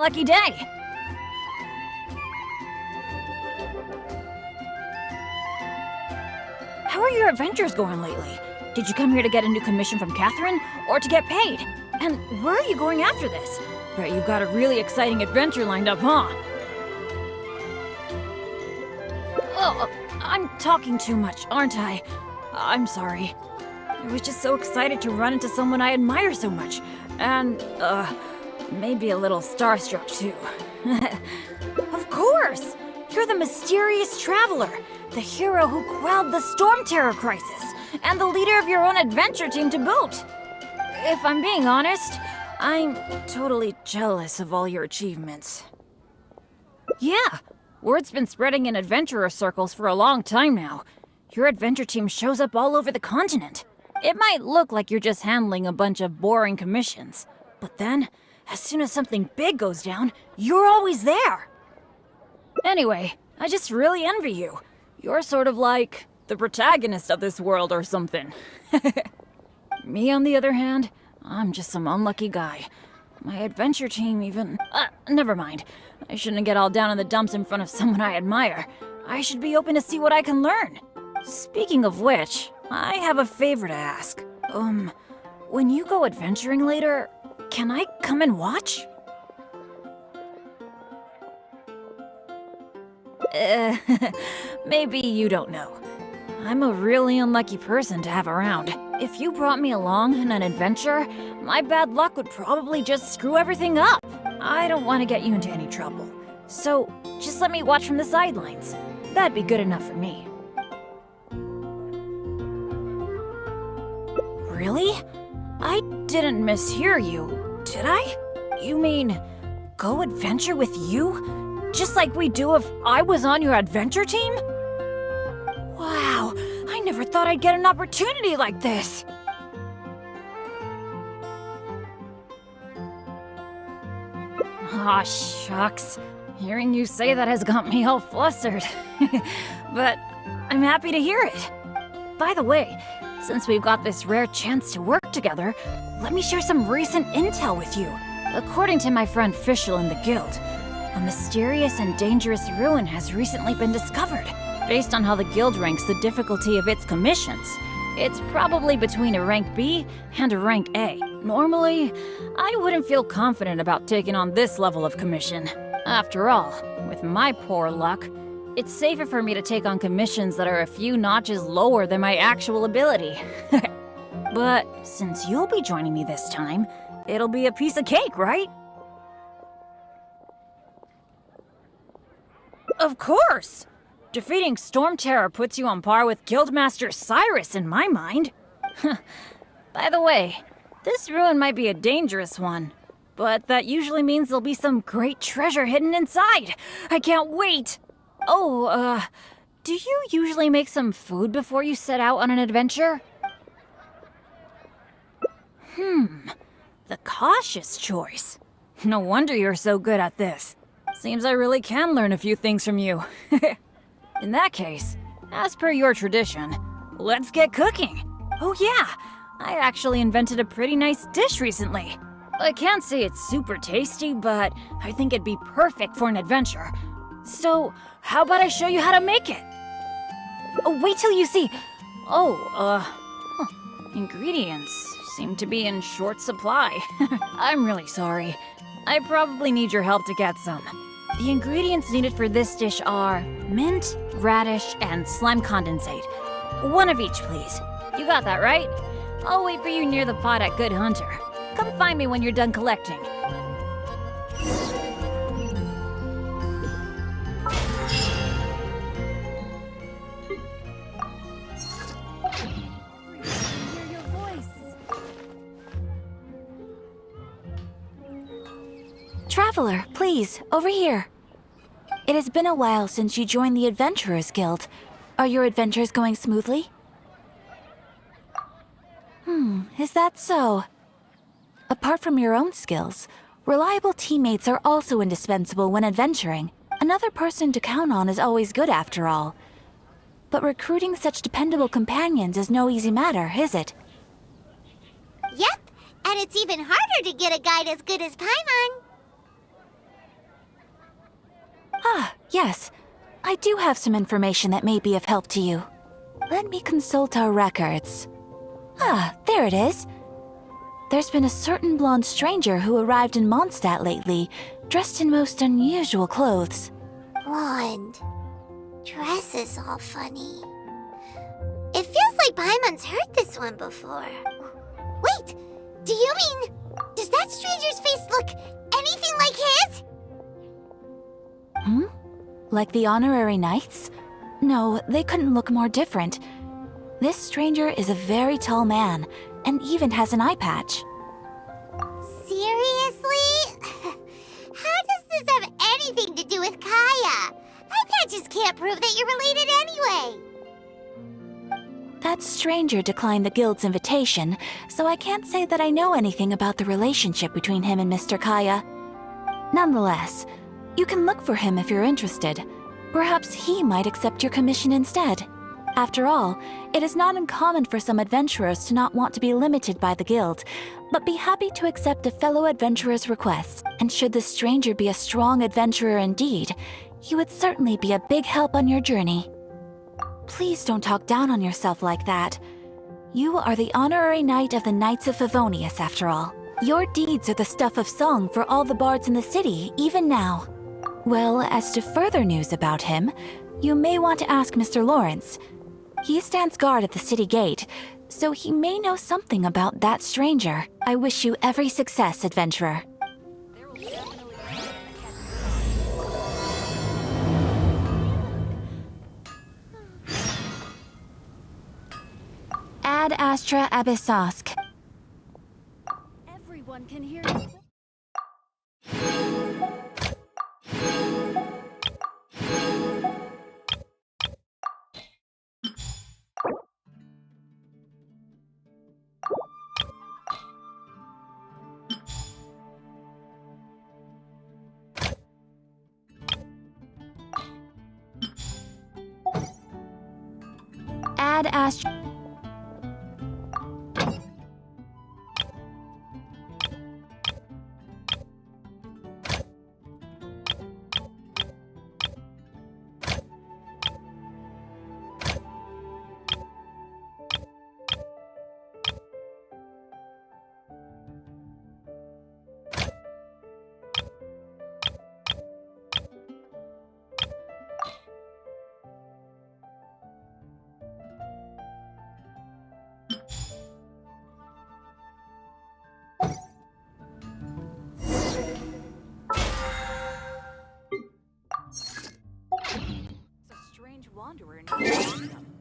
Lucky day! How are your adventures going lately? Did you come here to get a new commission from Catherine, or to get paid? And where are you going after this? Bet you've got a really exciting adventure lined up, huh? Oh, I'm talking too much, aren't I? I'm sorry. I was just so excited to run into someone I admire so much. And, maybe a little starstruck, too. Of course! You're the mysterious traveler, the hero who quelled the Storm Terror crisis, and the leader of your own adventure team to boot. If I'm being honest, I'm totally jealous of all your achievements. Yeah, word's been spreading in adventurer circles for a long time now. Your adventure team shows up all over the continent. It might look like you're just handling a bunch of boring commissions, but then, as soon as something big goes down, you're always there. Anyway, I just really envy you. You're sort of like the protagonist of this world or something. Me, on the other hand, I'm just some unlucky guy. My adventure team even... never mind. I shouldn't get all down in the dumps in front of someone I admire. I should be open to see what I can learn. Speaking of which, I have a favor to ask. When you go adventuring later, can I come and watch? Maybe you don't know. I'm a really unlucky person to have around. If you brought me along on an adventure, my bad luck would probably just screw everything up. I don't want to get you into any trouble. So, just let me watch from the sidelines. That'd be good enough for me. Really? I didn't mishear you, did I? You mean, go adventure with you? Just like we do if I was on your adventure team? Wow, I never thought I'd get an opportunity like this. Aw, shucks. Hearing you say that has got me all flustered. But I'm happy to hear it. By the way, since we've got this rare chance to work together, let me share some recent intel with you. According to my friend Fischl in the guild, a mysterious and dangerous ruin has recently been discovered. Based on how the guild ranks the difficulty of its commissions, it's probably between a rank B and a rank A. Normally, I wouldn't feel confident about taking on this level of commission. After all, with my poor luck, it's safer for me to take on commissions that are a few notches lower than my actual ability. But since you'll be joining me this time, it'll be a piece of cake, right? Of course! Defeating Storm Terror puts you on par with Guildmaster Cyrus in my mind. By the way, this ruin might be a dangerous one, but that usually means there'll be some great treasure hidden inside. I can't wait! Oh, do you usually make some food before you set out on an adventure? The cautious choice. No wonder you're so good at this. Seems I really can learn a few things from you. In that case, as per your tradition, let's get cooking. Oh yeah, I actually invented a pretty nice dish recently. I can't say it's super tasty, but I think it'd be perfect for an adventure. So, how about I show you how to make it? Oh, wait till you see. Ingredients seem to be in short supply. I'm really sorry. I probably need your help to get some. The ingredients needed for this dish are mint, radish, and slime condensate. One of each, please. You got that, right? I'll wait for you near the pot at Good Hunter. Come find me when you're done collecting. Traveler, please, over here. It has been a while since you joined the Adventurers Guild. Are your adventures going smoothly? Is that so? Apart from your own skills, reliable teammates are also indispensable when adventuring. Another person to count on is always good after all. But recruiting such dependable companions is no easy matter, is it? Yep, and it's even harder to get a guide as good as Paimon. Yes, I do have some information that may be of help to you. Let me consult our records. Ah, there it is. There's been a certain blonde stranger who arrived in Mondstadt lately, dressed in most unusual clothes. Blonde. Dress is all funny. It feels like Paimon's heard this one before. Wait! Do you mean... Does that stranger's face look anything like his? Hmm? Like the honorary knights? No, they couldn't look more different. This stranger is a very tall man, and even has an eye patch. Seriously? How does this have anything to do with Kaya? Eye patches can't prove that you're related anyway. That stranger declined the guild's invitation, so I can't say that I know anything about the relationship between him and Mr. Kaya. Nonetheless, you can look for him if you're interested. Perhaps he might accept your commission instead. After all, it is not uncommon for some adventurers to not want to be limited by the guild, but be happy to accept a fellow adventurer's request. And should the stranger be a strong adventurer indeed, he would certainly be a big help on your journey. Please don't talk down on yourself like that. You are the honorary knight of the Knights of Favonius, after all. Your deeds are the stuff of song for all the bards in the city, even now. Well, as to further news about him, you may want to ask Mr. Lawrence. He stands guard at the city gate, so he may know something about that stranger. I wish you every success, adventurer. Ad Astra Abyssosk. Everyone can hear you. Ad Astra... Wanderer in your kingdom.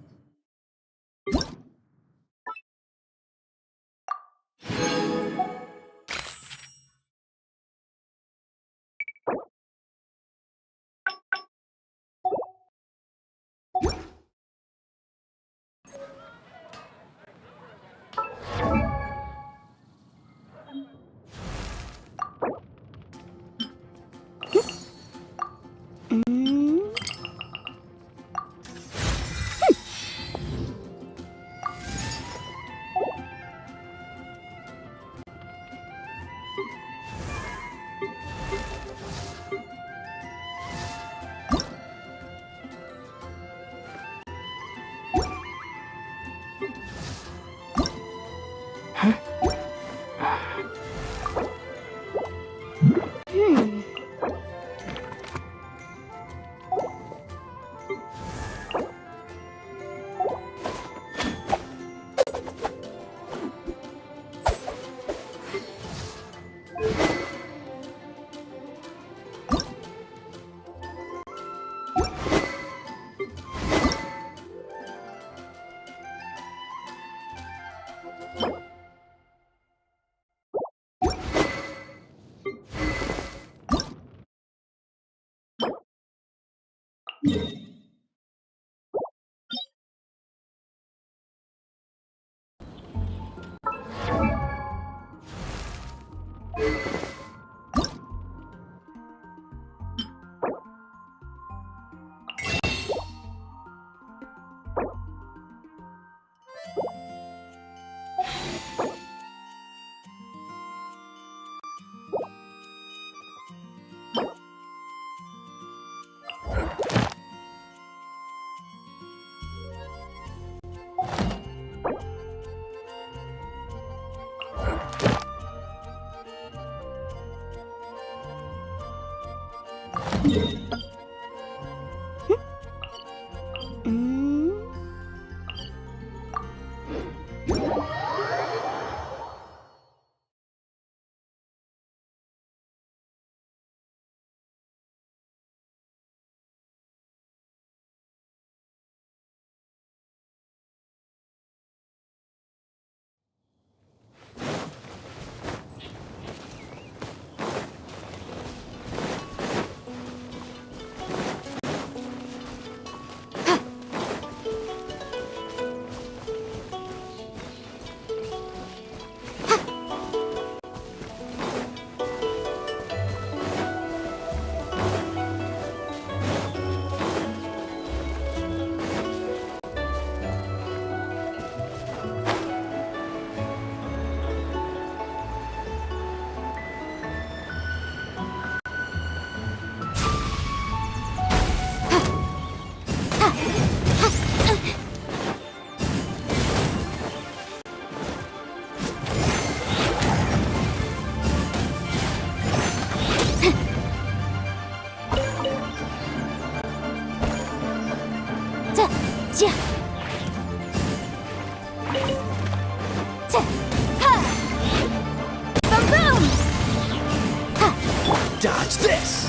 Dodge this!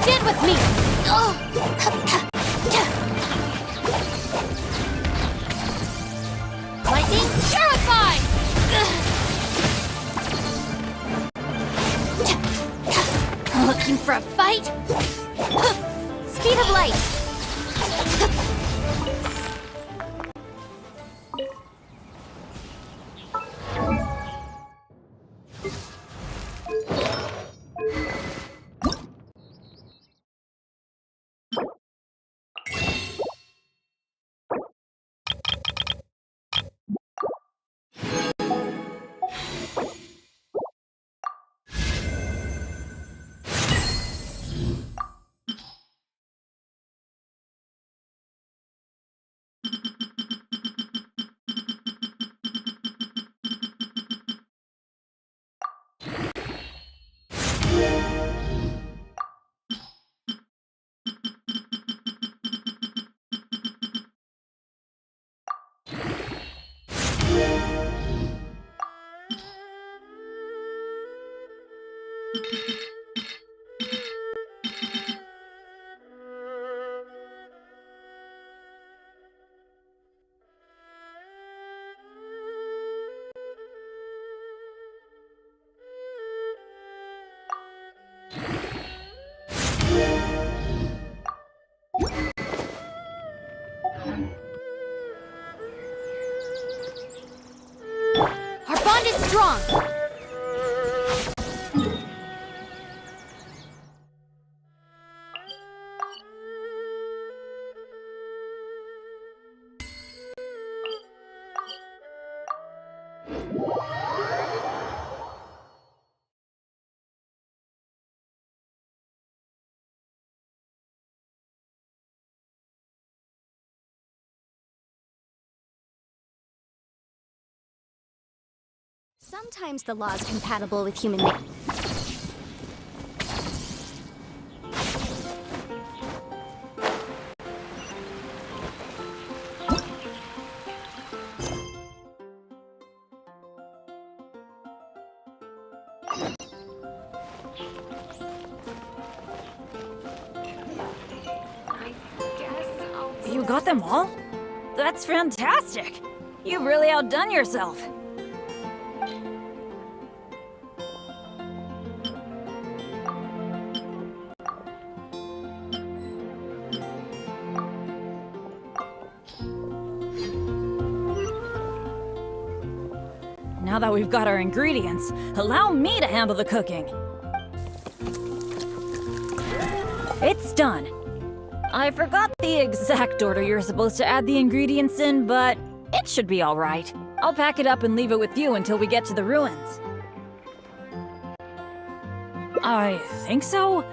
Stand with me! Lightning Purify! Looking for a fight? Speed of light! Our bond is strong! Sometimes the law is compatible with human nature. You got them all? That's fantastic! You've really outdone yourself. Now that we've got our ingredients, allow me to handle the cooking. It's done. I forgot the exact order you're supposed to add the ingredients in, but it should be all right. I'll pack it up and leave it with you until we get to the ruins. I think so.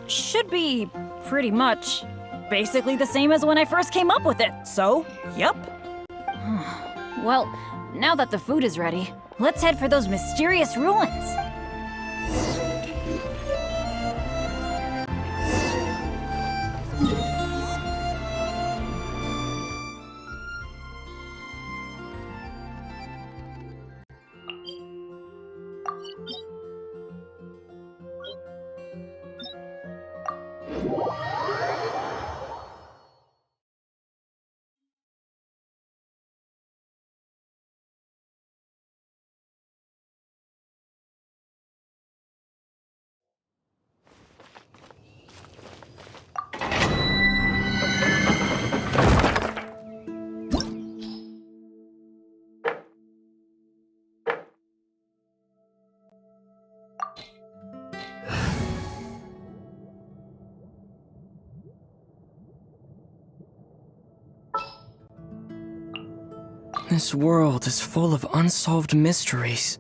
Should be pretty much basically the same as when I first came up with it, so, yep. Well, now that the food is ready, let's head for those mysterious ruins. This world is full of unsolved mysteries.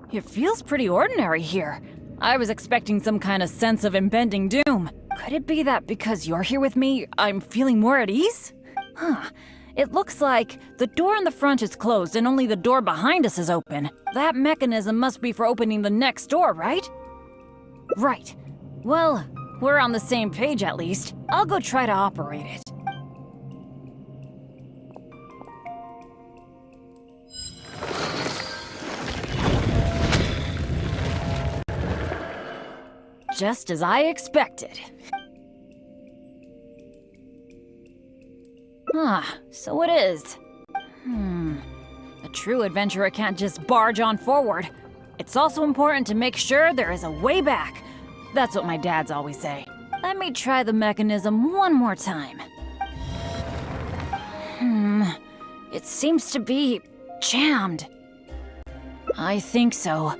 It feels pretty ordinary here. I was expecting some kind of sense of impending doom. Could it be that because you're here with me, I'm feeling more at ease? Huh. It looks like the door in the front is closed and only the door behind us is open. That mechanism must be for opening the next door, right? Right. Well, we're on the same page at least. I'll go try to operate it. Just as I expected. So it is. A true adventurer can't just barge on forward. It's also important to make sure there is a way back. That's what my dads always say. Let me try the mechanism one more time. It seems to be jammed. I think so.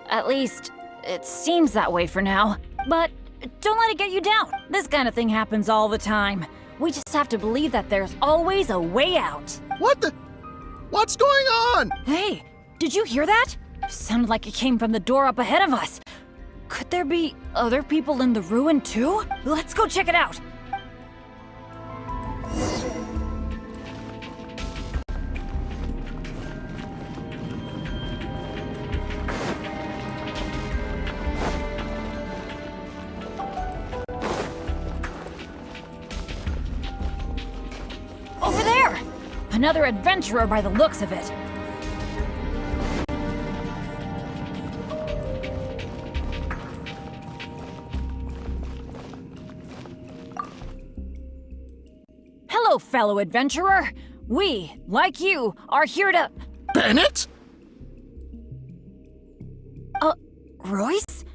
At least, it seems that way for now. But don't let it get you down. This kind of thing happens all the time. We just have to believe that there's always a way out. What the? What's going on? Hey, did you hear that? Sounded like it came from the door up ahead of us. Could there be other people in the ruin too? Let's go check it out. Over there! Another adventurer by the looks of it. Hello, fellow adventurer. We, like you, are here to... Bennett? Royce?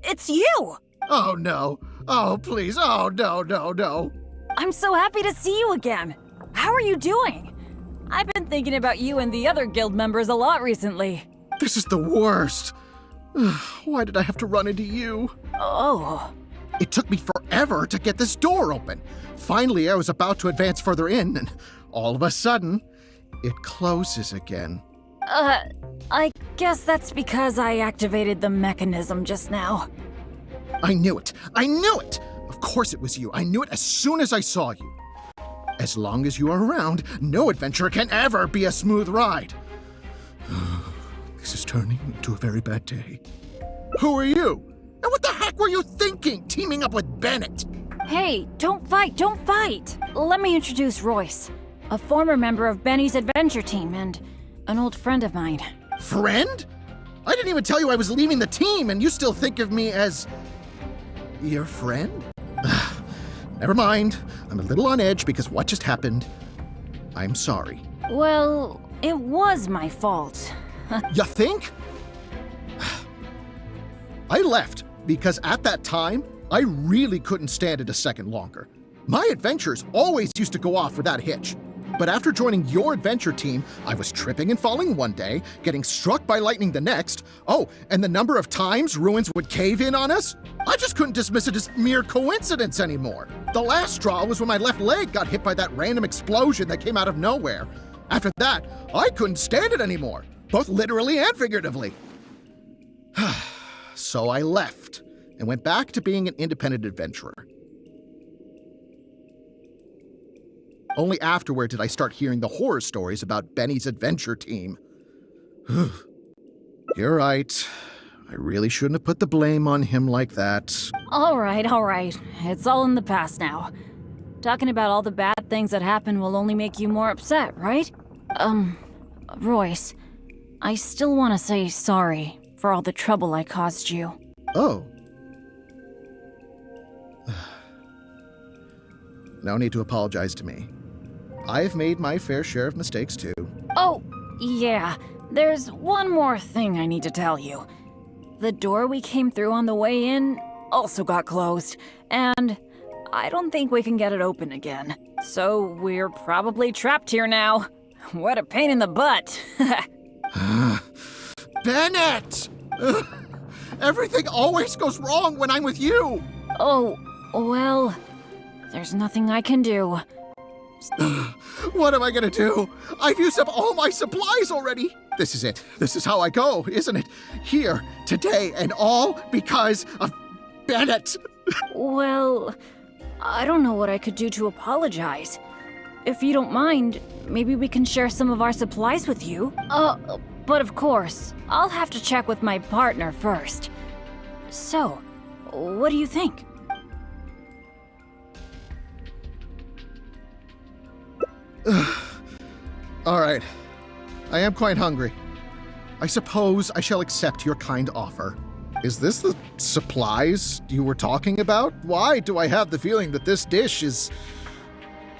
It's you! Oh no. Oh please. Oh no. I'm so happy to see you again. How are you doing? I've been thinking about you and the other guild members a lot recently. This is the worst. Why did I have to run into you? Oh. It took me forever to get this door open. Finally, I was about to advance further in, and all of a sudden, it closes again. I guess that's because I activated the mechanism just now. I knew it. Of course it was you. I knew it as soon as I saw you. As long as you are around, no adventure can ever be a smooth ride. This is turning into a very bad day. Who are you? And what the heck were you thinking, teaming up with Bennett? Hey, don't fight. Let me introduce Royce, a former member of Benny's adventure team and an old friend of mine. Friend? I didn't even tell you I was leaving the team, and you still think of me as... your friend? Never mind. I'm a little on edge because what just happened. I'm sorry. Well, it was my fault. You think? I left because at that time, I really couldn't stand it a second longer. My adventures always used to go off without a hitch. But after joining your adventure team, I was tripping and falling one day, getting struck by lightning the next. Oh, and the number of times ruins would cave in on us? I just couldn't dismiss it as mere coincidence anymore. The last straw was when my left leg got hit by that random explosion that came out of nowhere. After that, I couldn't stand it anymore, both literally and figuratively. So I left and went back to being an independent adventurer. Only afterward did I start hearing the horror stories about Benny's adventure team. You're right. I really shouldn't have put the blame on him like that. All right. It's all in the past now. Talking about all the bad things that happened will only make you more upset, right? Royce, I still want to say sorry for all the trouble I caused you. Oh. No need to apologize to me. I've made my fair share of mistakes too. Oh, yeah. There's one more thing I need to tell you. The door we came through on the way in also got closed, and I don't think we can get it open again. So we're probably trapped here now. What a pain in the butt. Bennett! Ugh. Everything always goes wrong when I'm with you! Oh, well, there's nothing I can do. What am I gonna do? I've used up all my supplies already! This is it. This is how I go, isn't it? Here, today, and all because of Bennett! Well, I don't know what I could do to apologize. If you don't mind, maybe we can share some of our supplies with you. But of course, I'll have to check with my partner first. So, what do you think? All right. I am quite hungry. I suppose I shall accept your kind offer. Is this the supplies you were talking about? Why do I have the feeling that this dish is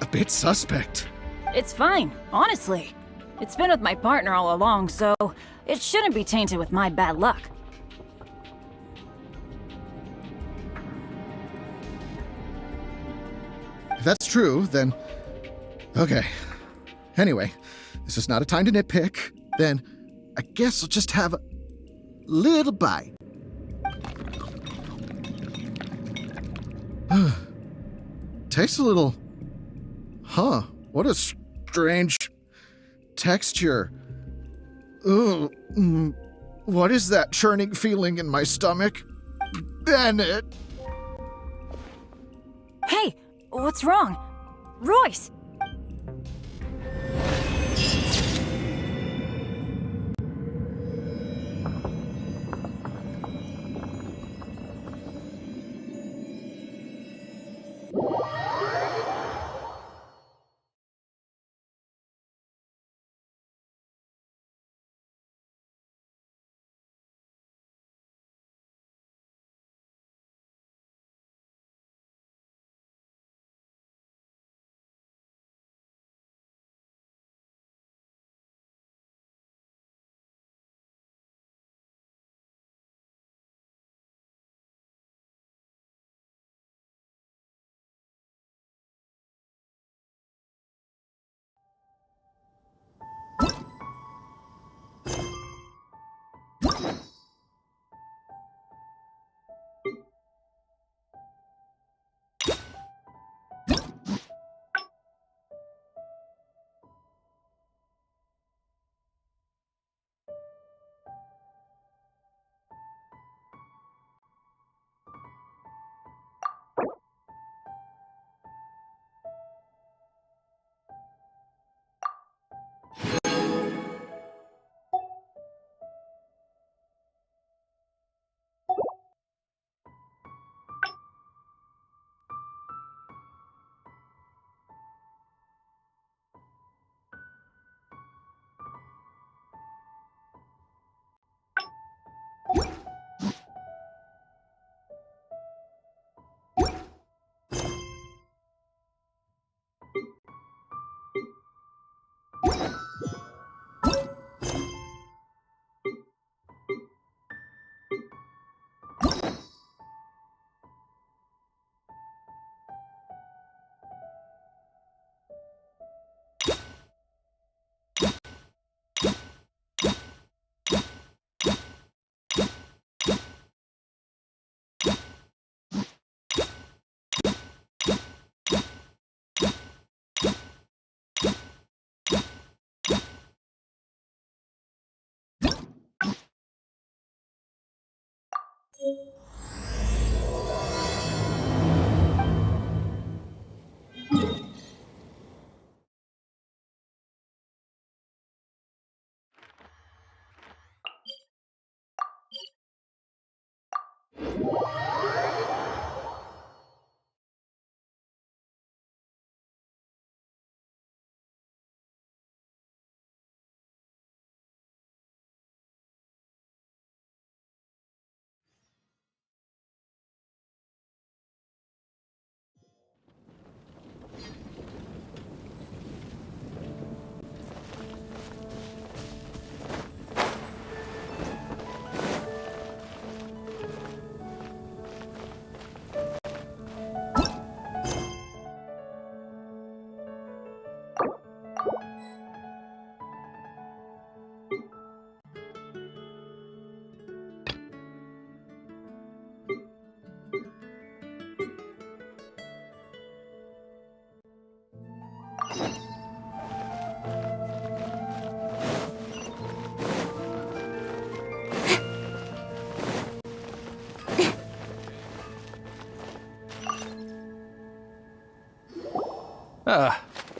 a bit suspect? It's fine, honestly. It's been with my partner all along, so it shouldn't be tainted with my bad luck. If that's true, then... Okay. Anyway, this is not a time to nitpick. Then I guess I'll just have a little bite. Tastes a little... Huh, what a strange texture. Ugh, what is that churning feeling in my stomach? Bennett! Hey, what's wrong? Royce!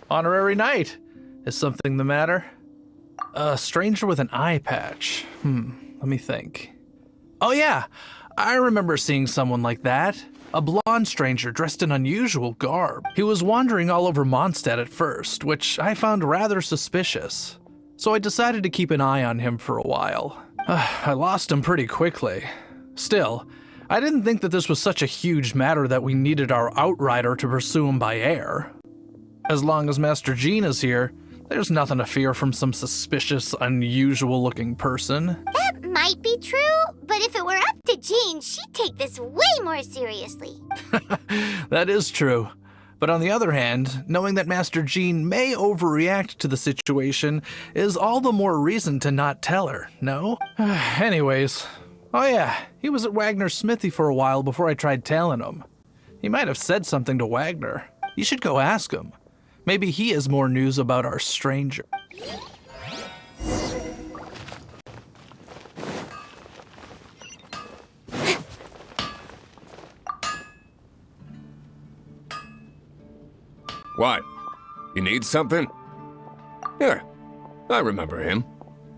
Honorary knight. Is something the matter? A stranger with an eye patch. Let me think. Oh yeah, I remember seeing someone like that. A blonde stranger dressed in unusual garb. He was wandering all over Mondstadt at first, which I found rather suspicious. So I decided to keep an eye on him for a while. I lost him pretty quickly. Still, I didn't think that this was such a huge matter that we needed our outrider to pursue him by air. As long as Master Jean is here, there's nothing to fear from some suspicious, unusual-looking person. That might be true, but if it were up to Jean, she'd take this way more seriously. That is true. But on the other hand, knowing that Master Jean may overreact to the situation is all the more reason to not tell her, no? Anyways, oh yeah, he was at Wagner's smithy for a while before I tried telling him. He might have said something to Wagner. You should go ask him. Maybe he has more news about our stranger. What? You need something? Here, I remember him.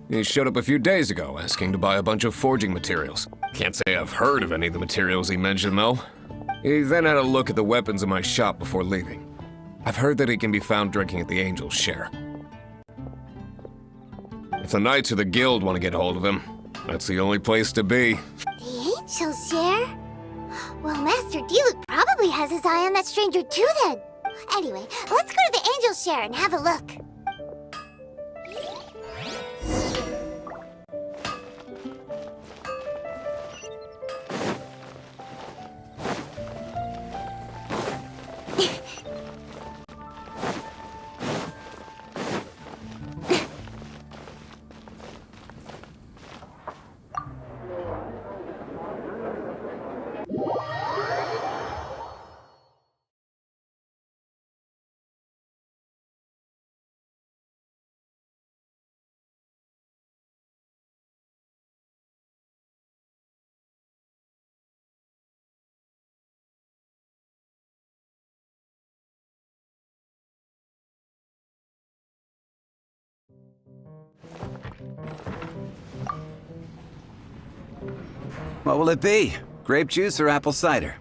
He showed up a few days ago asking to buy a bunch of forging materials. Can't say I've heard of any of the materials he mentioned, though. He then had a look at the weapons in my shop before leaving. I've heard that he can be found drinking at the Angel's Share. If the Knights or the Guild want to get hold of him, that's the only place to be. The Angel's Share? Well, Master Diluc probably has his eye on that stranger too then. Anyway, let's go to the Angel's Share and have a look. What will it be? Grape juice or apple cider?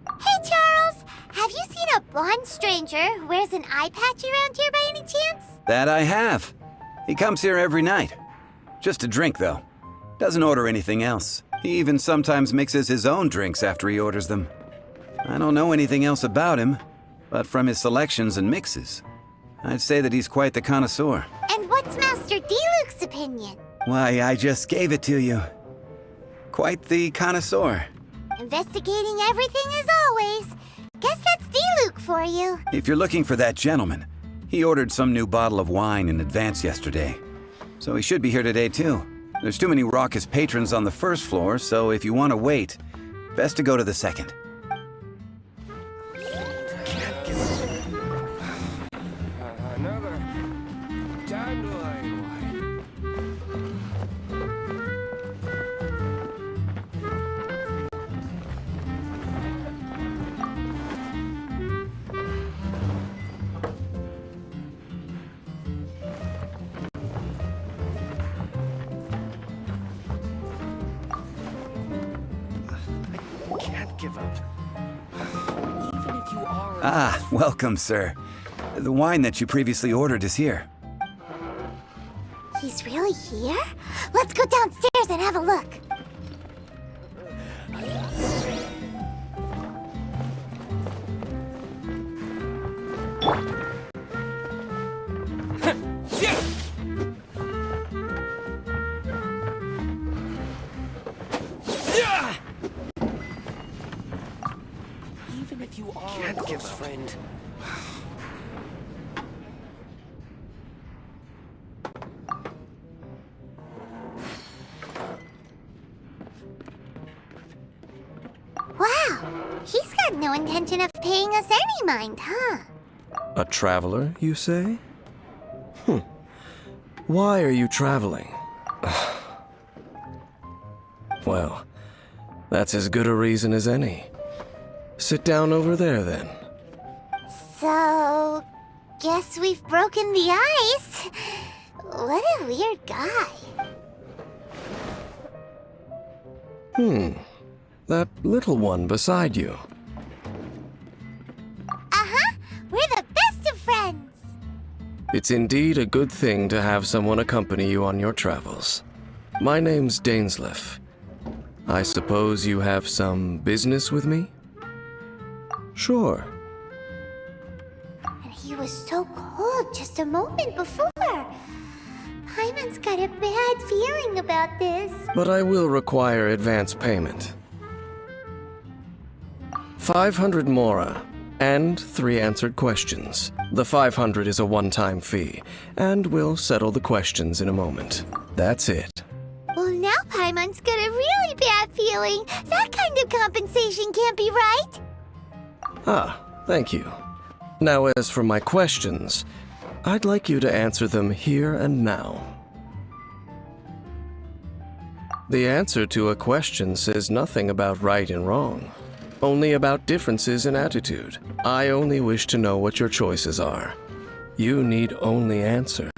Hey, Charles! Have you seen a blonde stranger who wears an eye patch around here by any chance? That I have. He comes here every night. Just to drink, though. Doesn't order anything else. He even sometimes mixes his own drinks after he orders them. I don't know anything else about him, but from his selections and mixes, I'd say that he's quite the connoisseur. And what's Master Diluc's opinion? Why, I just gave it to you. Quite the connoisseur. Investigating everything as always. Guess that's Diluc for you. If you're looking for that gentleman, he ordered some new bottle of wine in advance yesterday. So he should be here today too. There's too many raucous patrons on the first floor, so if you want to wait, best to go to the second. Another Dandelion wine. Can't give up. Even if you are... Ah, welcome, sir. The wine that you previously ordered is here. He's really here? Let's go downstairs and have a look. Even if you are a close friend. Wow, he's got no intention of paying us any mind, huh? A traveler, you say? Why are you traveling? Well, that's as good a reason as any. Sit down over there, then. So, guess we've broken the ice. What a weird guy. That little one beside you. Uh-huh, we're the best of friends. It's indeed a good thing to have someone accompany you on your travels. My name's Dainsleif. I suppose you have some business with me? Sure. And he was so cold just a moment before. Paimon's got a bad feeling about this. But I will require advance payment. 500 mora, and 3 answered questions. The 500 is a one-time fee, and we'll settle the questions in a moment. That's it. Well, now Paimon's got a really bad feeling. That kind of compensation can't be right. Ah, thank you. Now, as for my questions, I'd like you to answer them here and now. The answer to a question says nothing about right and wrong, only about differences in attitude. I only wish to know what your choices are. You need only answer.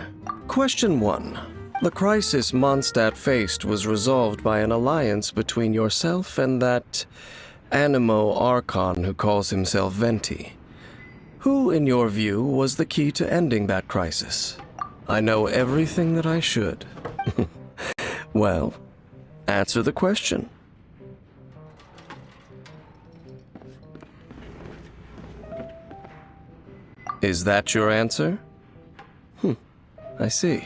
Question 1. The crisis Mondstadt faced was resolved by an alliance between yourself and that Animo Archon who calls himself Venti. Who, in your view, was the key to ending that crisis? I know everything that I should. Well, answer the question. Is that your answer? I see.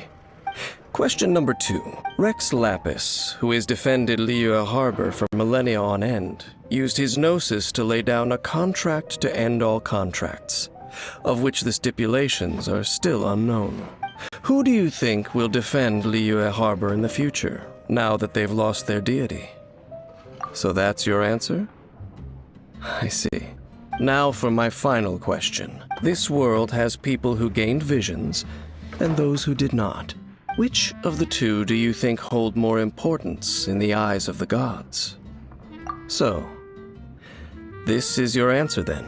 Question number 2. Rex Lapis, who has defended Liyue Harbor for millennia on end, used his gnosis to lay down a contract to end all contracts, of which the stipulations are still unknown. Who do you think will defend Liyue Harbor in the future, now that they've lost their deity? So that's your answer? I see. Now for my final question. This world has people who gained visions, and those who did not. Which of the two do you think hold more importance in the eyes of the gods? So, this is your answer then?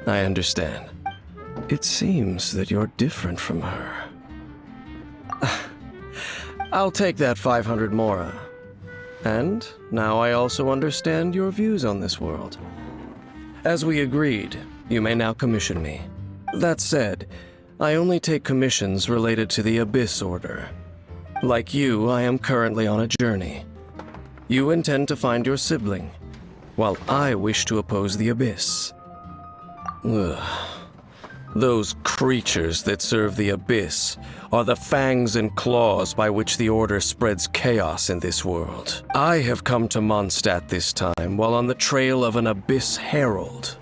I understand. It seems that you're different from her. I'll take that 500 mora. And now I also understand your views on this world. As we agreed, you may now commission me. That said, I only take commissions related to the Abyss Order. Like you, I am currently on a journey. You intend to find your sibling, while I wish to oppose the Abyss. Ugh. Those creatures that serve the Abyss are the fangs and claws by which the Order spreads chaos in this world. I have come to Mondstadt this time while on the trail of an Abyss Herald.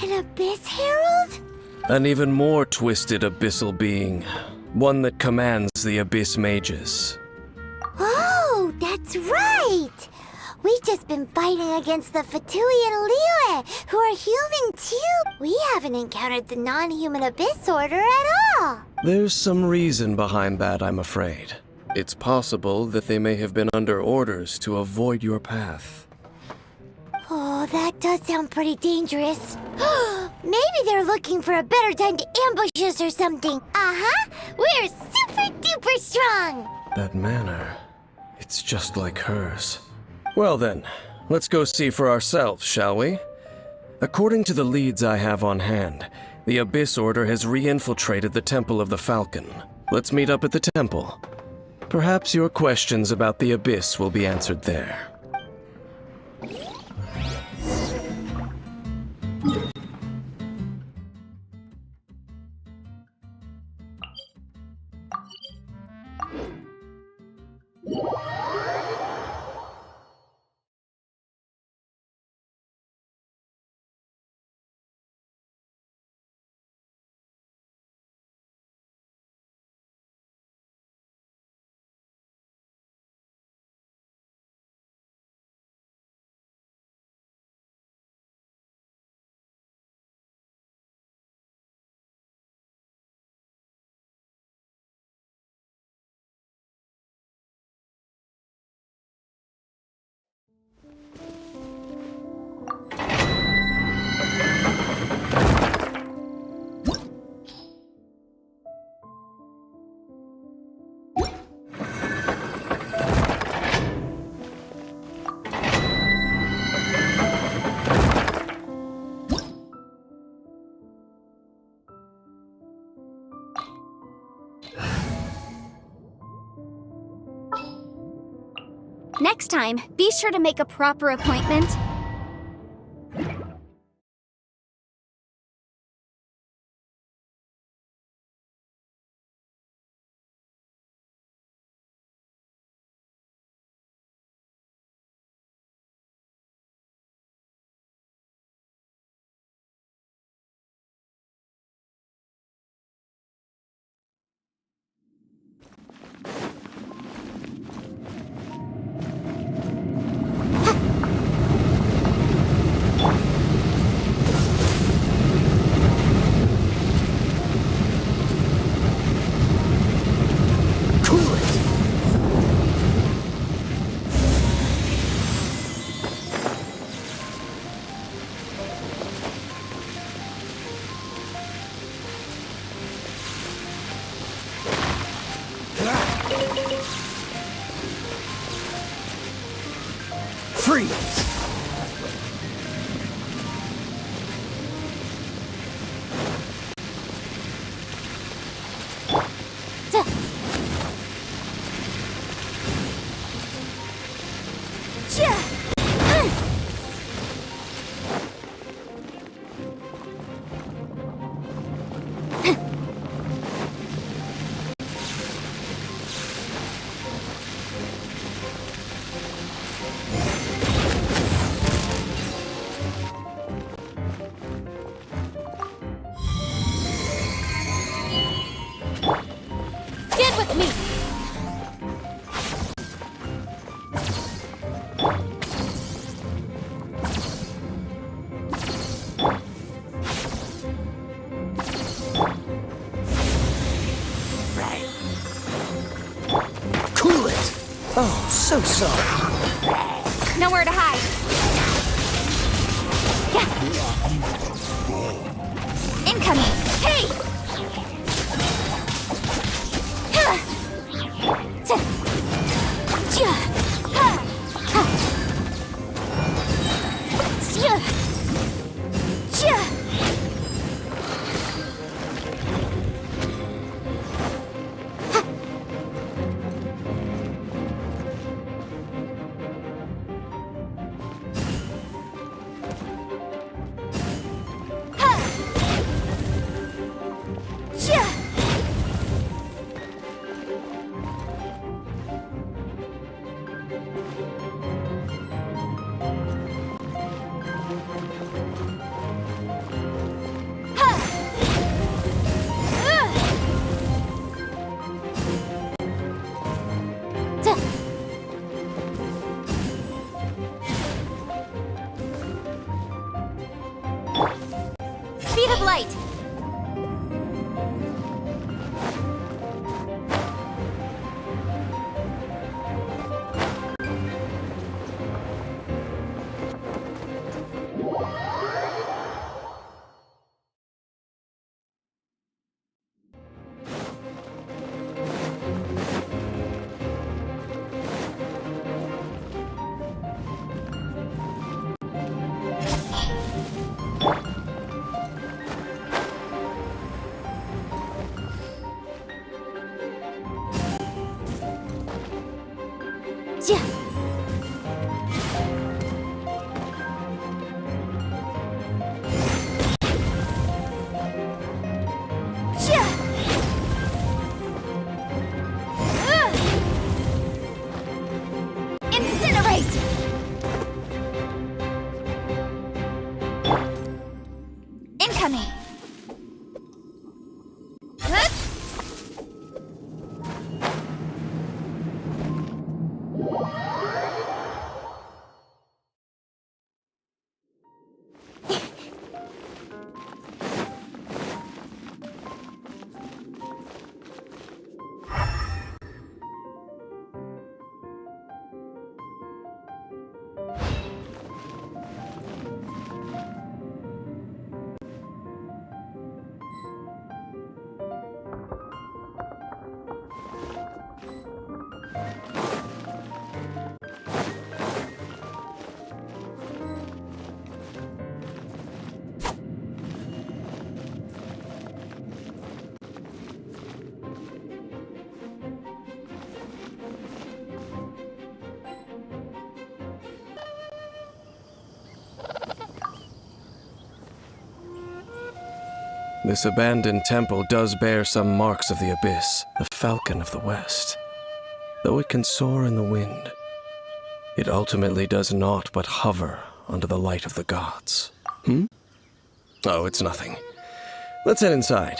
An Abyss Herald? An even more twisted abyssal being, one that commands the Abyss Mages. Oh, that's right! We've just been fighting against the Fatui and Liyue, who are human too. We haven't encountered the non-human Abyss Order at all. There's some reason behind that, I'm afraid. It's possible that they may have been under orders to avoid your path. Oh, that does sound pretty dangerous. Maybe they're looking for a better time to ambush us or something. Uh-huh, we're super duper strong. That manner, it's just like hers. Well then, let's go see for ourselves, shall we? According to the leads I have on hand, the Abyss Order has re-infiltrated the Temple of the Falcon. Let's meet up at the temple. Perhaps your questions about the Abyss will be answered there. Next time, be sure to make a proper appointment. Freeze! Stand with me! Cool it! Oh, so sorry. Nowhere to hide. Yeah. Incoming! Hey! Speed of light! This abandoned temple does bear some marks of the abyss, the falcon of the west. Though it can soar in the wind, it ultimately does naught but hover under the light of the gods. Oh, it's nothing. Let's head inside.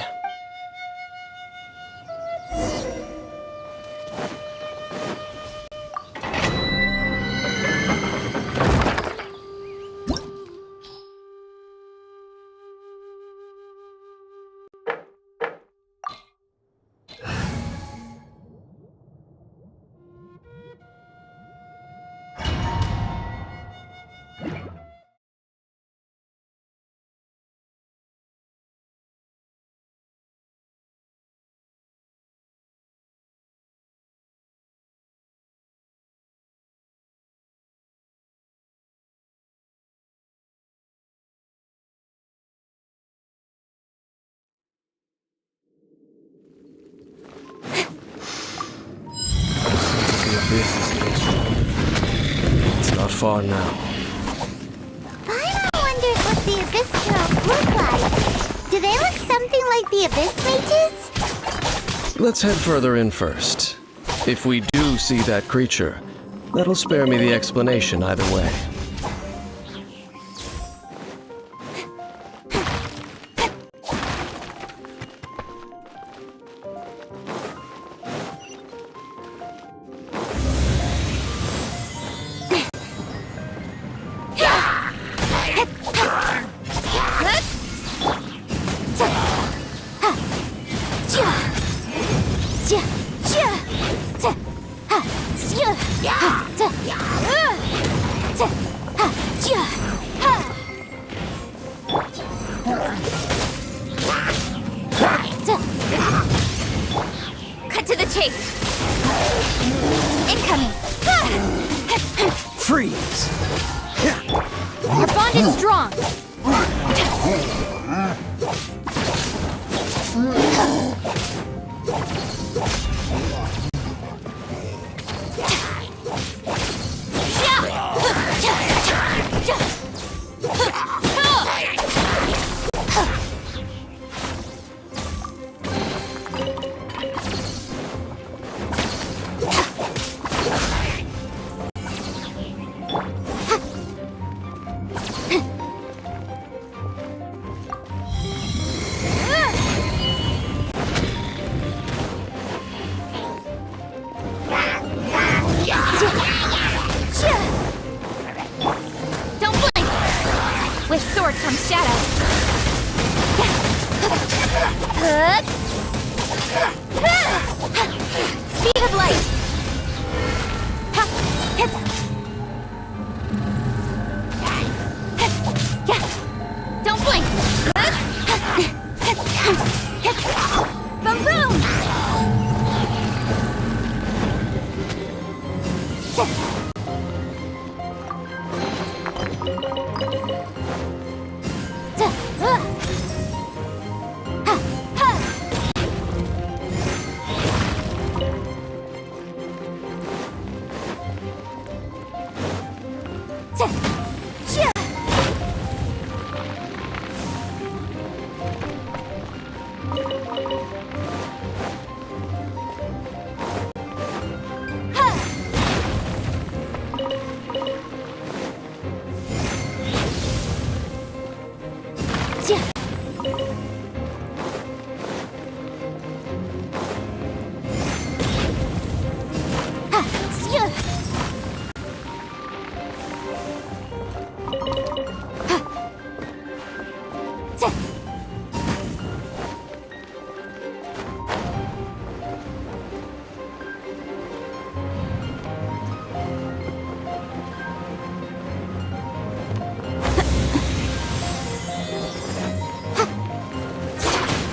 It's not far now. Paimon wonders what the Abyss Girls look like. Do they look something like the Abyss Mages? Let's head further in first. If we do see that creature, that'll spare me the explanation either way. Cut to the chase. Incoming. Freeze! Our bond is strong. Don't blink! With sword comes shadow. Speed of light! Don't blink! Boom boom!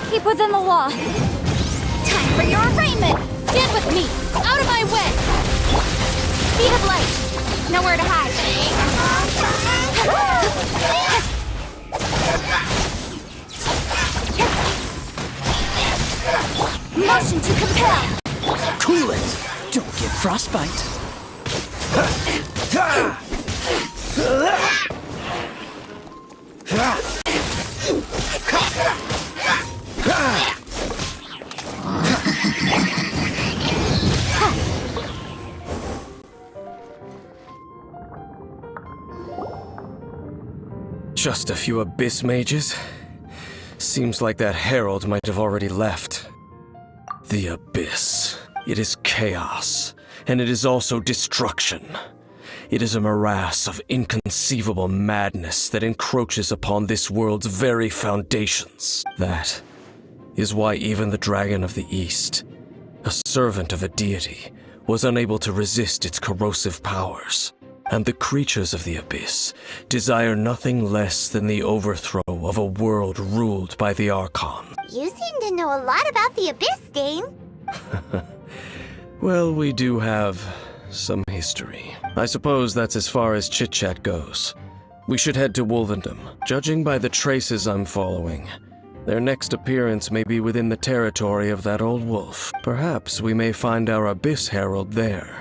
Keep within the law. Time for your arraignment! Stand with me! Out of my way! Speed of light! Nowhere to hide. Motion to compel! Cool it! Don't get frostbite. Just a few abyss mages? Seems like that herald might have already left. The abyss. It is chaos, and it is also destruction. It is a morass of inconceivable madness that encroaches upon this world's very foundations. That is why even the Dragon of the East, a servant of a deity, was unable to resist its corrosive powers. And the creatures of the abyss desire nothing less than the overthrow of a world ruled by the Archon. You seem to know a lot about the Abyss, Dame. Well, we do have some history. I suppose that's as far as chit-chat goes. We should head to Wolvendom. Judging by the traces I'm following, their next appearance may be within the territory of that old wolf. Perhaps we may find our Abyss Herald there.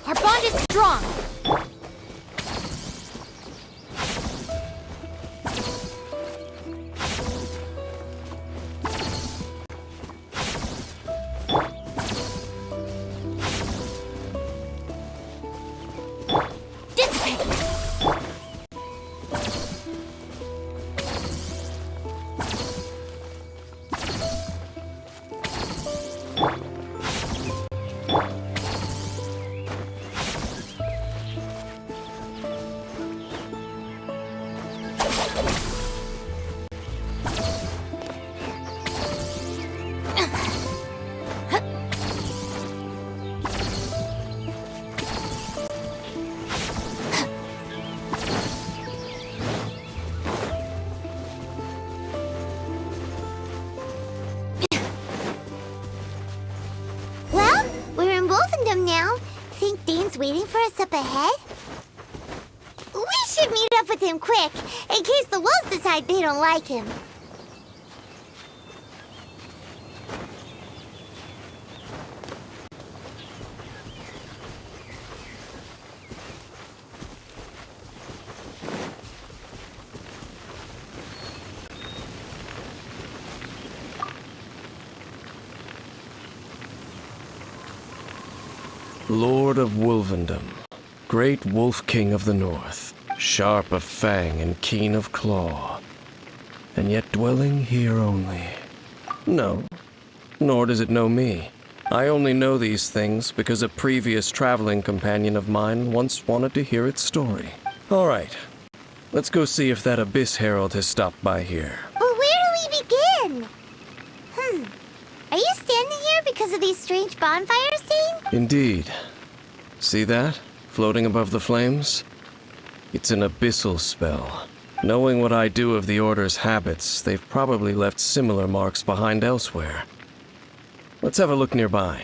Our bond is strong. Now, think Dane's waiting for us up ahead? We should meet up with him quick, in case the wolves decide they don't like him. Lord of Wolvendom, great Wolf King of the North, sharp of fang and keen of claw, and yet dwelling here only. No, nor does it know me. I only know these things because a previous traveling companion of mine once wanted to hear its story. All right, let's go see if that Abyss Herald has stopped by here. But where do we begin? Are you standing here because of these strange bonfires, Dane? Indeed. See that? Floating above the flames? It's an abyssal spell. Knowing what I do of the Order's habits, they've probably left similar marks behind elsewhere. Let's have a look nearby.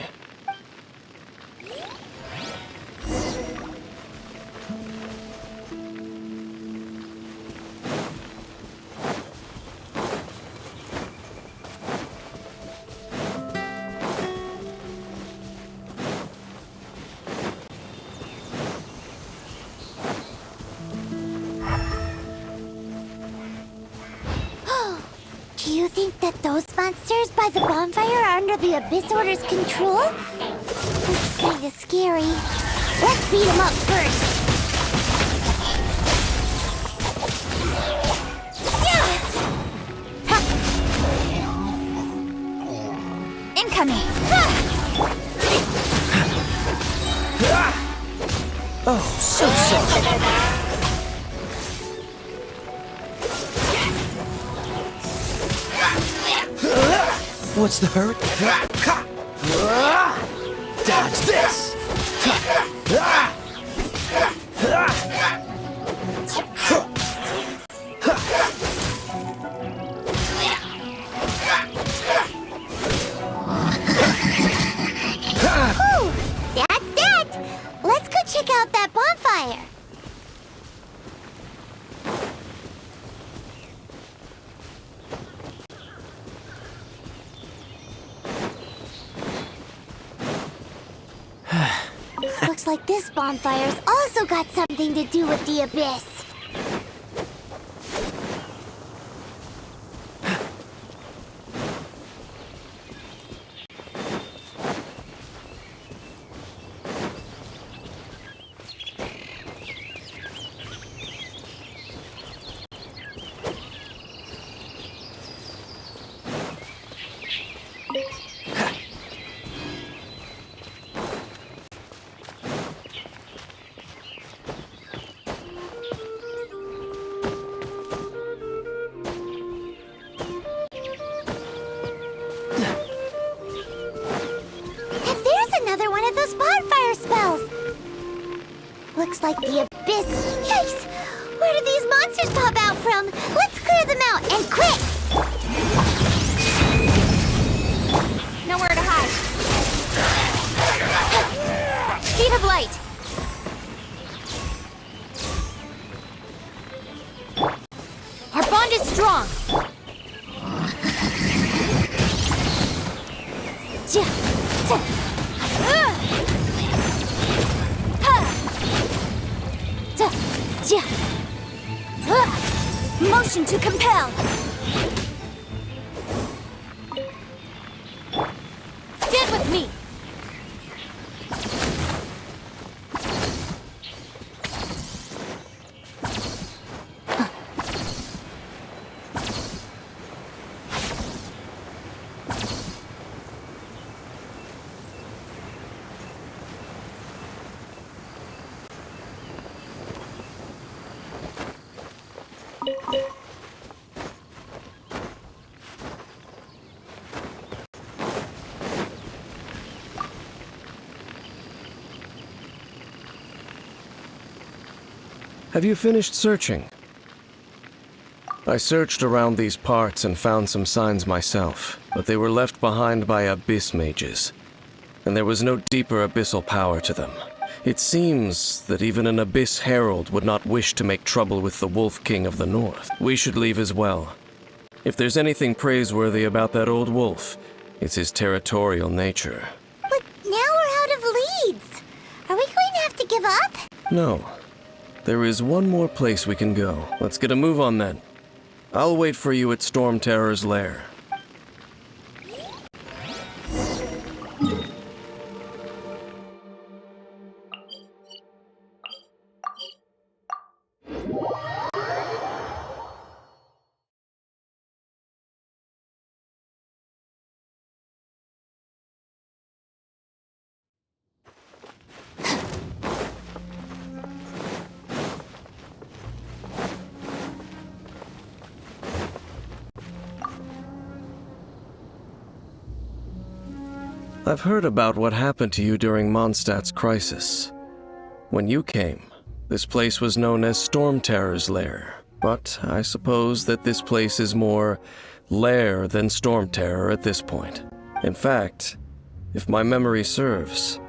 Do you think that those monsters by the bonfire are under the Abyss Order's control? Looks kinda scary. Let's beat them up first. coming! Oh, so sorry. What's the hurry? Dodge this! Whew, that's that! Let's go check out that bonfire! Looks like this bonfire's also got something to do with the abyss. Looks like the abyss. Yikes! Where do these monsters pop out from? Let's clear them out, and quick! Nowhere to hide. Speed of light. Our bond is strong. Motion to compel! Stand with me! Have you finished searching? I searched around these parts and found some signs myself, but they were left behind by abyss mages, and there was no deeper abyssal power to them. It seems that even an abyss herald would not wish to make trouble with the Wolf King of the North. We should leave as well. If there's anything praiseworthy about that old wolf, it's his territorial nature. But now we're out of leads. Are we going to have to give up? No. There is one more place we can go. Let's get a move on then. I'll wait for you at Storm Terror's lair. I've heard about what happened to you during Mondstadt's crisis. When you came, this place was known as Storm Terror's lair, but I suppose that this place is more lair than Storm Terror at this point. In fact, if my memory serves,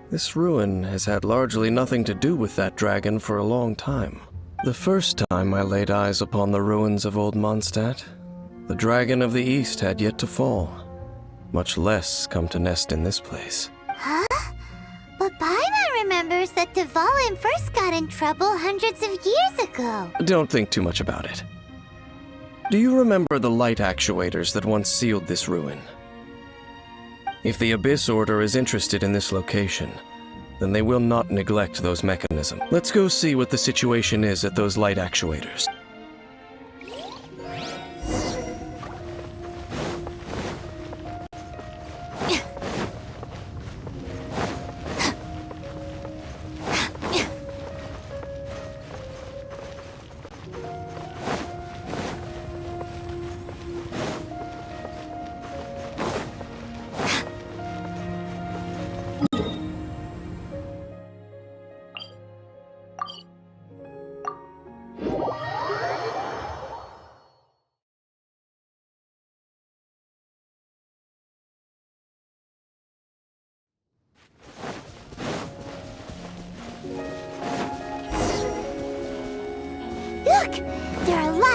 this ruin has had largely nothing to do with that dragon for a long time. The first time I laid eyes upon the ruins of old Mondstadt, the dragon of the East had yet to fall. Much less come to nest in this place. Huh? But Paimon remembers that Dvalin first got in trouble hundreds of years ago. Don't think too much about it. Do you remember the light actuators that once sealed this ruin? If the Abyss Order is interested in this location, then they will not neglect those mechanisms. Let's go see what the situation is at those light actuators.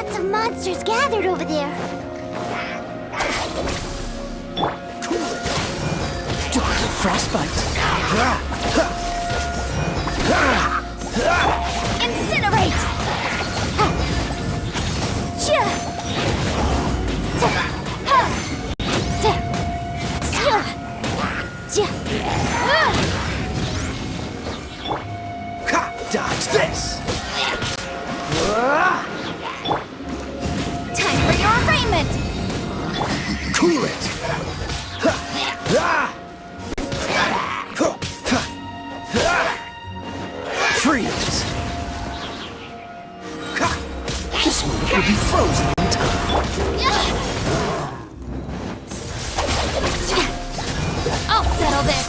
lots of monsters gathered over there. Frostbite. Incinerate! Dodge this! Time for your arraignment! Cool it! Freeze! This one will be frozen in time. I'll settle this!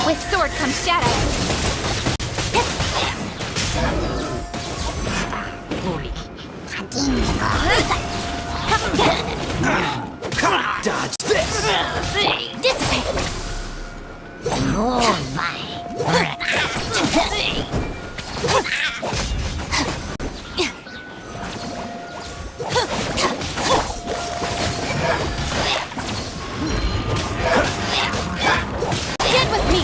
With sword comes shadow. Dodge this! Dissipate! Get with me!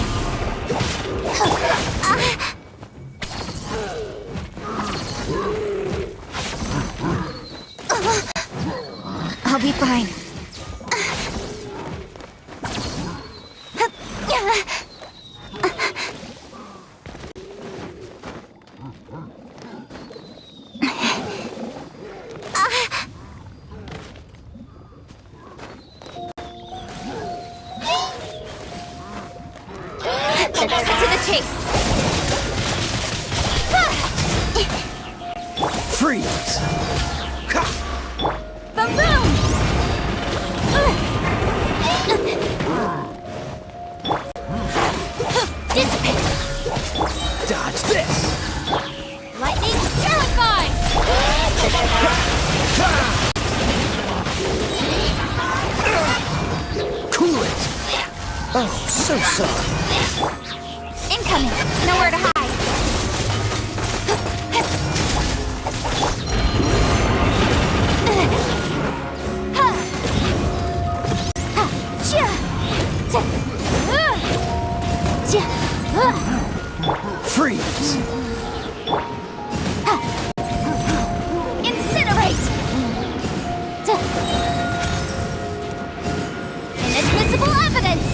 I'll be fine. To the chase! Freeze! Boom! Dissipate! Dodge this! Lightning terrified! Cool it! Oh, so sorry. Incoming! Nowhere to hide! Freeze! Incinerate! Inadmissible evidence!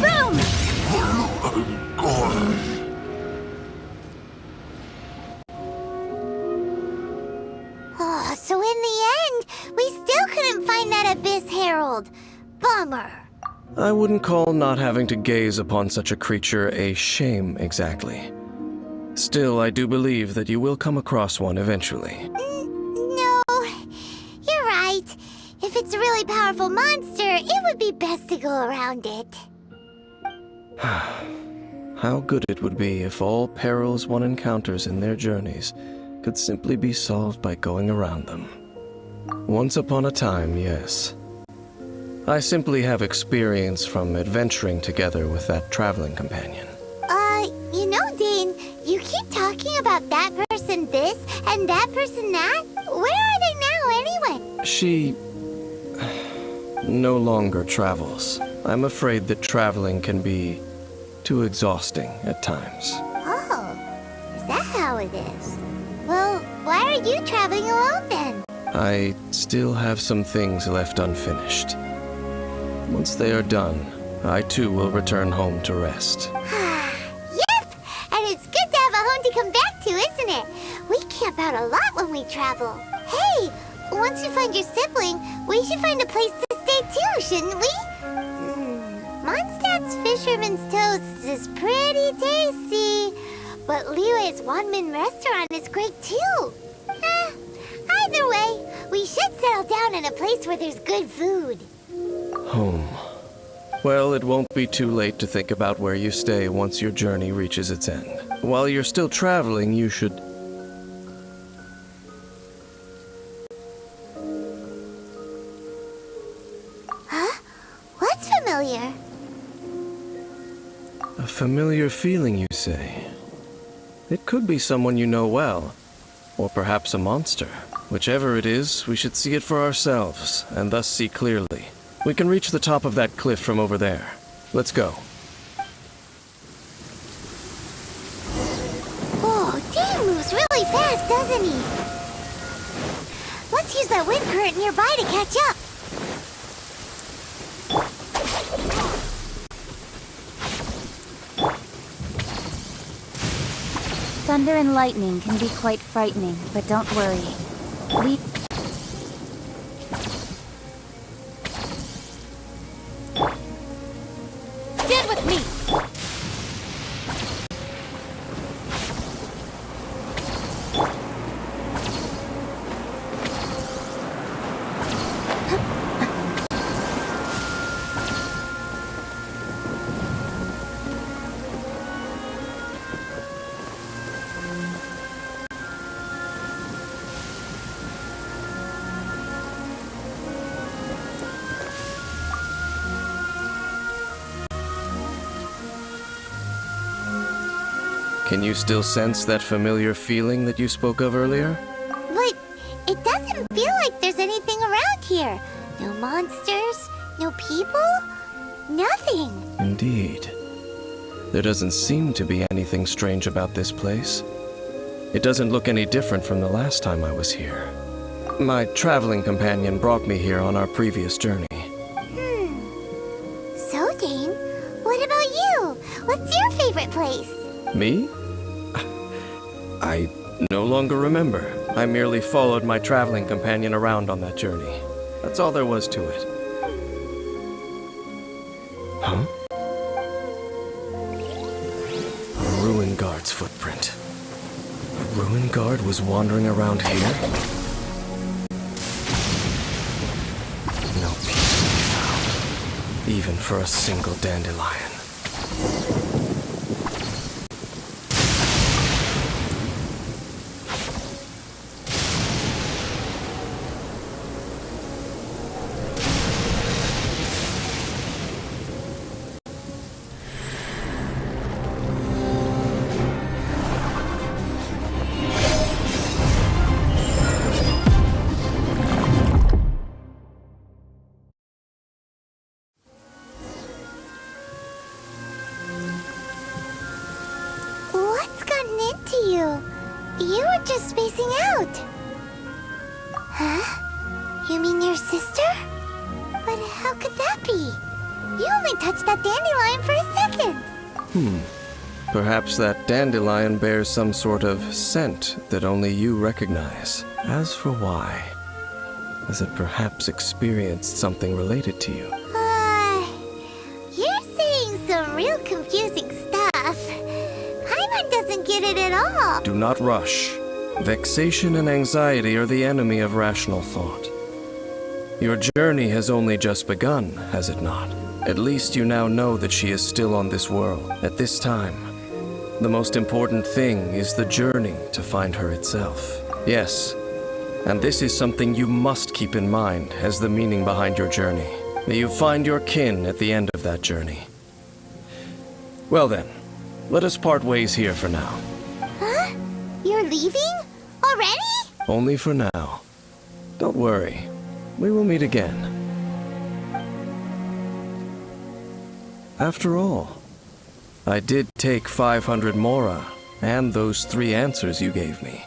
Boom! Oh, so in the end, we still couldn't find that Abyss Herald. Bummer. I wouldn't call not having to gaze upon such a creature a shame exactly. Still, I do believe that you will come across one eventually. No, you're right. If it's a really powerful monster, it would be best to go around it. How good it would be if all perils one encounters in their journeys could simply be solved by going around them. Once upon a time, yes. I simply have experience from adventuring together with that traveling companion. You know, Dane, you keep talking about that person this and that person that. Where are they now, anyway? She no longer travels. I'm afraid that traveling can be too exhausting at times. Oh, is that how it is? Well, why are you traveling alone then? I still have some things left unfinished. Once they are done, I too will return home to rest. Yep! And it's good to have a home to come back to, isn't it? We camp out a lot when we travel. Hey, once you find your sibling, we should find a place to stay too, shouldn't we? Mondstadt's Fisherman's Toast is pretty tasty, but Liyue's Wanmin restaurant is great too. Either way, we should settle down in a place where there's good food. Home. Well, it won't be too late to think about where you stay once your journey reaches its end. While you're still traveling, you should... familiar. A familiar feeling, you say? It could be someone you know well, or perhaps a monster. Whichever it is, we should see it for ourselves, and thus see clearly. We can reach the top of that cliff from over there. Let's go. Oh, Dane moves really fast, doesn't he? Let's use that wind current nearby to catch up. Thunder and lightning can be quite frightening, but don't worry. Stand with me! Can you still sense that familiar feeling that you spoke of earlier? But it doesn't feel like there's anything around here. No monsters, no people, nothing. Indeed. There doesn't seem to be anything strange about this place. It doesn't look any different from the last time I was here. My traveling companion brought me here on our previous journey. So, Dane, what about you? What's your favorite place? Me? I no longer remember. I merely followed my traveling companion around on that journey. That's all there was to it. Huh? A ruin guard's footprint. A ruin guard was wandering around here? No peace to be found, even for a single dandelion. What's gotten into you? You were just spacing out. Huh? You mean your sister? But how could that be? You only touched that dandelion for a second. Perhaps that dandelion bears some sort of scent that only you recognize. As for why, has it perhaps experienced something related to you? You're saying some real confusing stuff. Paimon doesn't get it at all. Do not rush. Vexation and anxiety are the enemy of rational thought. Your journey has only just begun, has it not? At least you now know that she is still on this world, at this time. The most important thing is the journey to find her itself. Yes, and this is something you must keep in mind as the meaning behind your journey. May you find your kin at the end of that journey. Well then, let us part ways here for now. Huh? You're leaving? Already? Only for now. Don't worry, we will meet again. After all, I did take 500 mora and those 3 answers you gave me.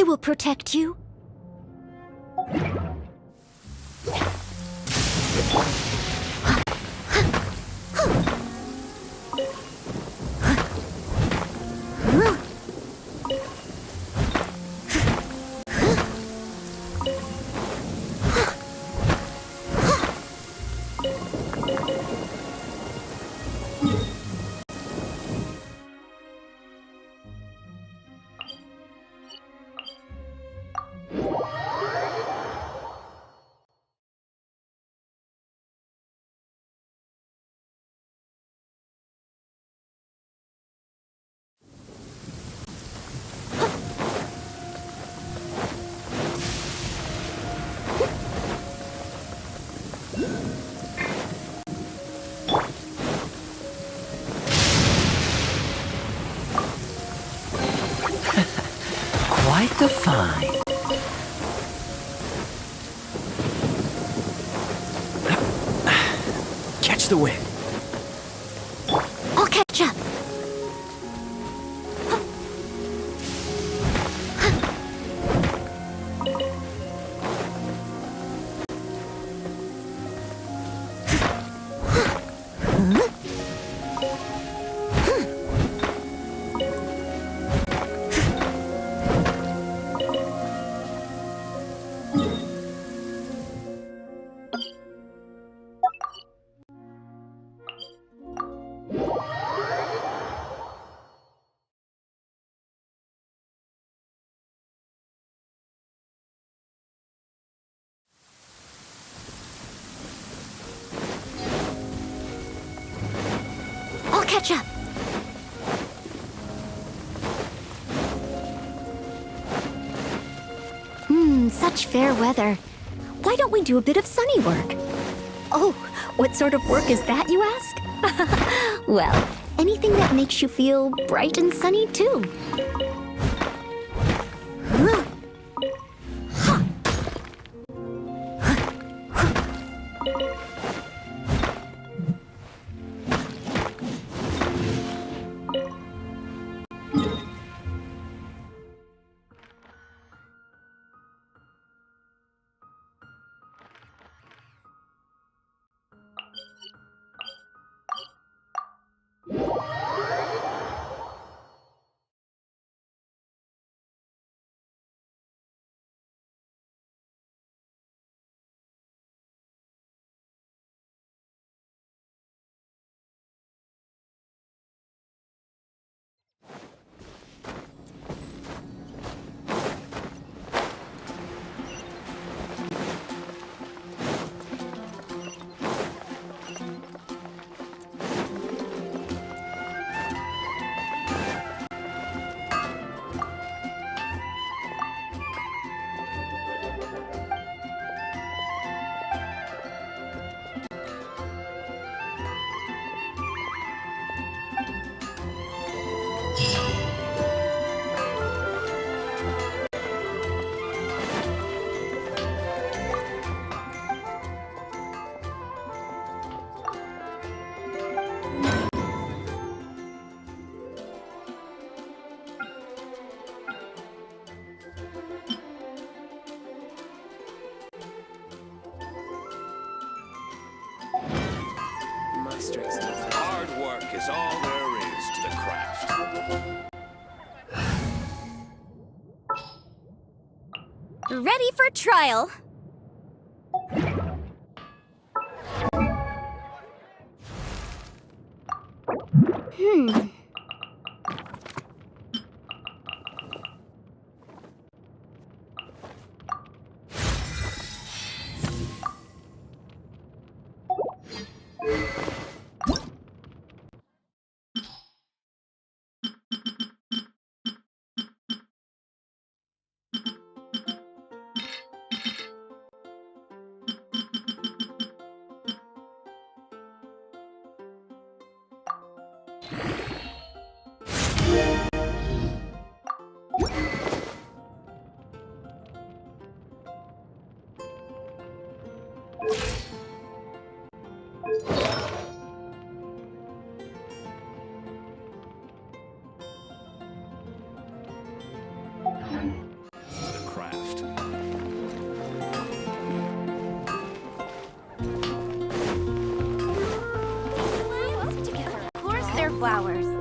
will protect you. Quite the find. Catch the wind. I'll catch up. I'll catch up. Such fair weather. Why don't we do a bit of sunny work? Oh, what sort of work is that, you ask? Well, anything that makes you feel bright and sunny, too. Hard work is all there is to the craft. Ready for trial. flowers.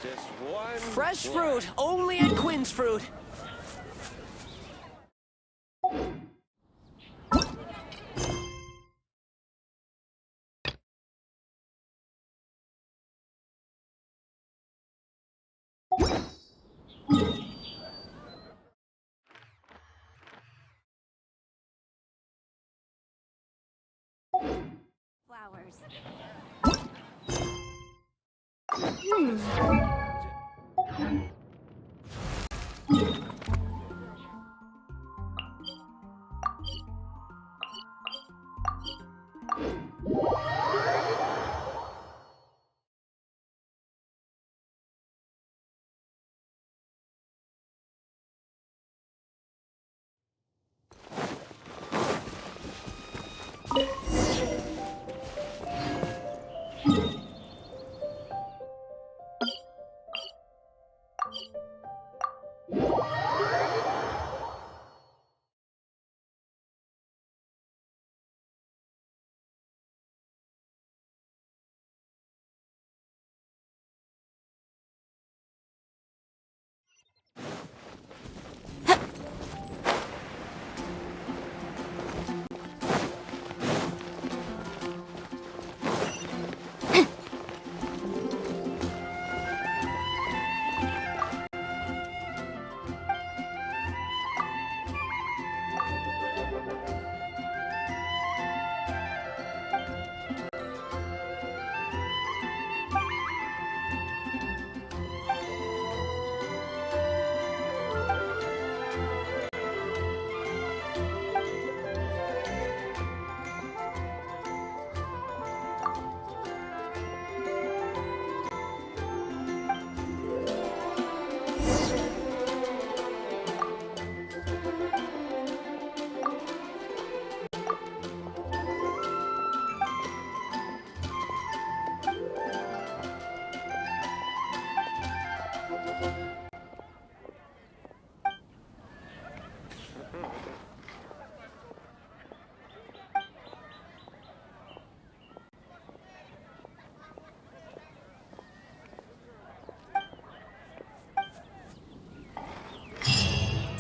Just one. Fresh fruit, only at Quinn's Fruit. Flowers.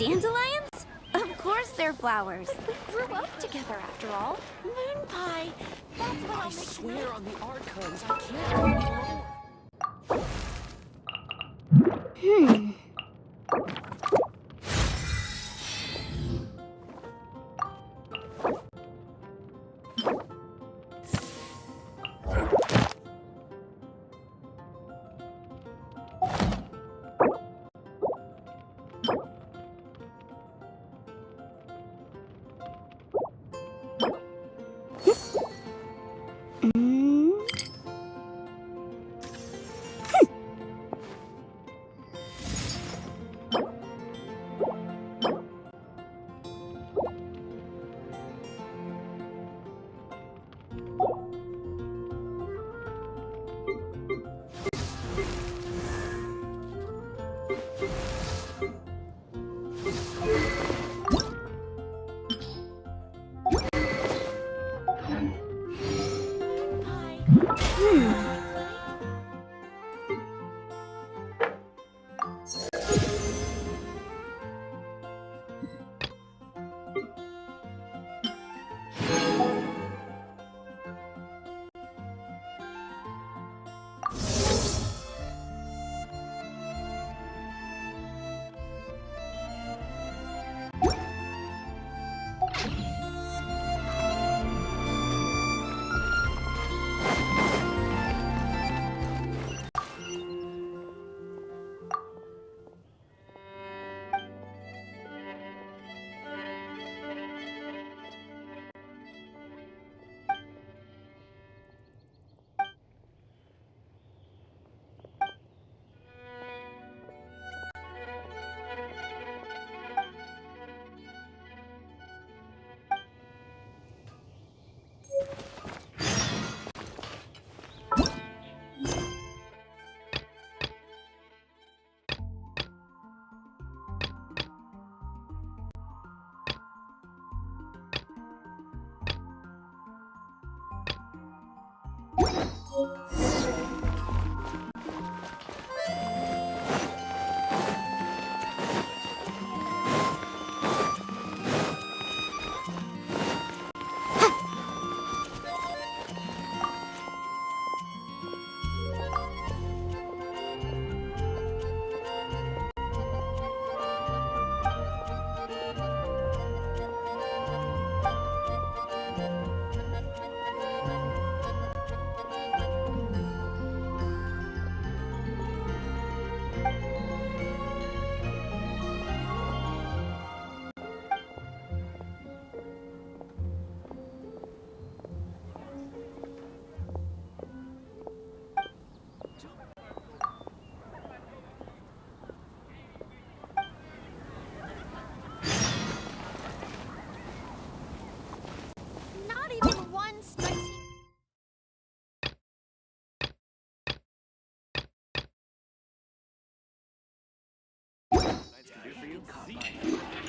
Dandelions? Of course they're flowers. We grew up together after all. Moon pie. That's what I'll I make swear on the Archons, I can't go any lower.